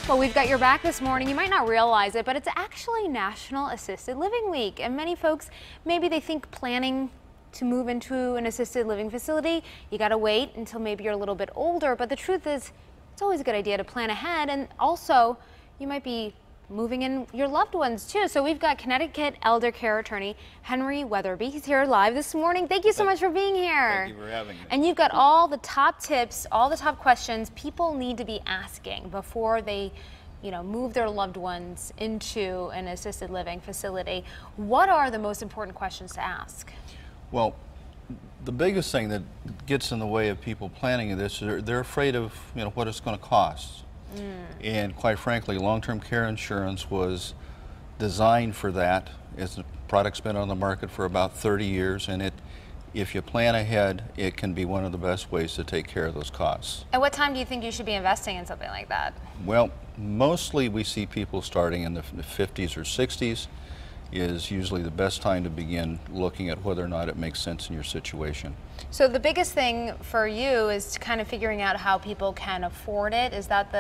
Well, we've got your back this morning. You might not realize it, but it's actually National Assisted Living Week. And many folks, maybe they think planning to move into an assisted living facility, you got to wait until maybe you're a little bit older. But the truth is, it's always a good idea to plan ahead. And also, you might be moving in your loved ones too. So we've got Connecticut Eldercare attorney Henry Weatherby. He's here live this morning. Thank you so much for being here. Thank you for having me. And you've got all the top tips, all the top questions people need to be asking before they, move their loved ones into an assisted living facility. What are the most important questions to ask? Well, the biggest thing that gets in the way of people planning this is they're afraid of what it's going to cost. And quite frankly, long-term care insurance was designed for that. It's a product's been on the market for about 30 years, and if you plan ahead, it can be one of the best ways to take care of those costs. At what time do you think you should be investing in something like that? Well, mostly we see people starting in the 50s or 60s is usually the best time to begin looking at whether or not it makes sense in your situation. So the biggest thing for you is kind of figuring out how people can afford it. Is that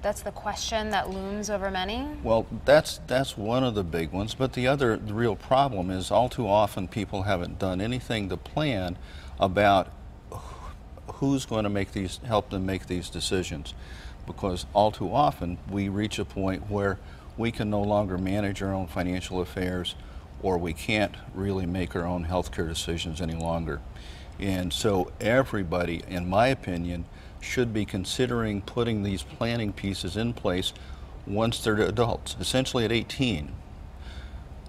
that's the question that looms over many? Well, that's one of the big ones, but the real problem is all too often people haven't done anything to plan about who's going to help them make these decisions, because all too often we reach a point where we can no longer manage our own financial affairs, or we can't really make our own healthcare decisions any longer. And so everybody, in my opinion, should be considering putting these planning pieces in place once they're adults, essentially at 18.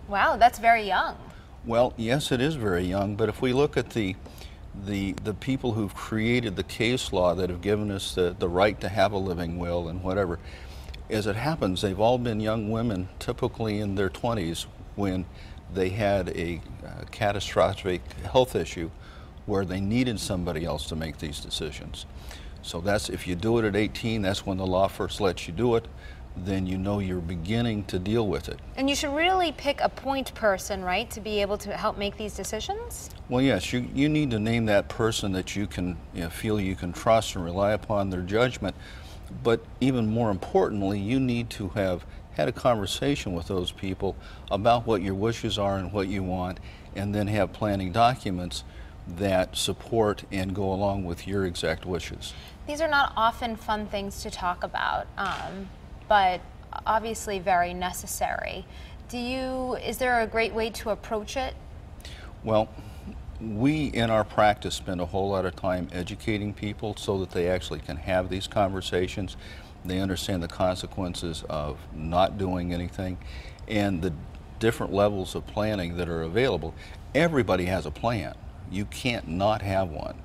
Wow, that's very young. Well, yes, it is very young, but if we look at the people who've created the case law that have given us the right to have a living will and whatever, as it happens, they've all been young women, typically in their 20s, when they had a catastrophic health issue where they needed somebody else to make these decisions. So that's, if you do it at 18, that's when the law first lets you do it, then you're beginning to deal with it. And you should really pick a point person, right, to be able to help make these decisions? Well, yes, you need to name that person that you can feel you can trust and rely upon their judgment. But even more importantly, you need to have had a conversation with those people about what your wishes are and what you want, and then have planning documents that support and go along with your exact wishes. These are not often fun things to talk about, but obviously very necessary. Is there a great way to approach it? Well, we in our practice spend a whole lot of time educating people so that they actually can have these conversations. They understand the consequences of not doing anything and the different levels of planning that are available. Everybody has a plan. You can't not have one.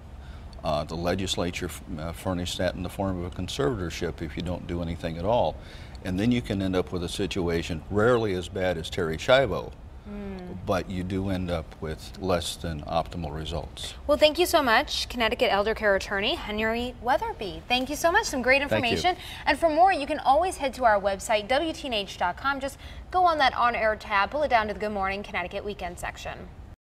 The legislature furnished that in the form of a conservatorship if you don't do anything at all. And then you can end up with a situation rarely as bad as Terry Schiavo, but you do end up with less than optimal results. Well, thank you so much, Connecticut Eldercare attorney Henry Weatherby. Thank you so much. Some great information. And for more, you can always head to our website, WTNH.com. Just go on that on-air tab, pull it down to the Good Morning Connecticut weekend section.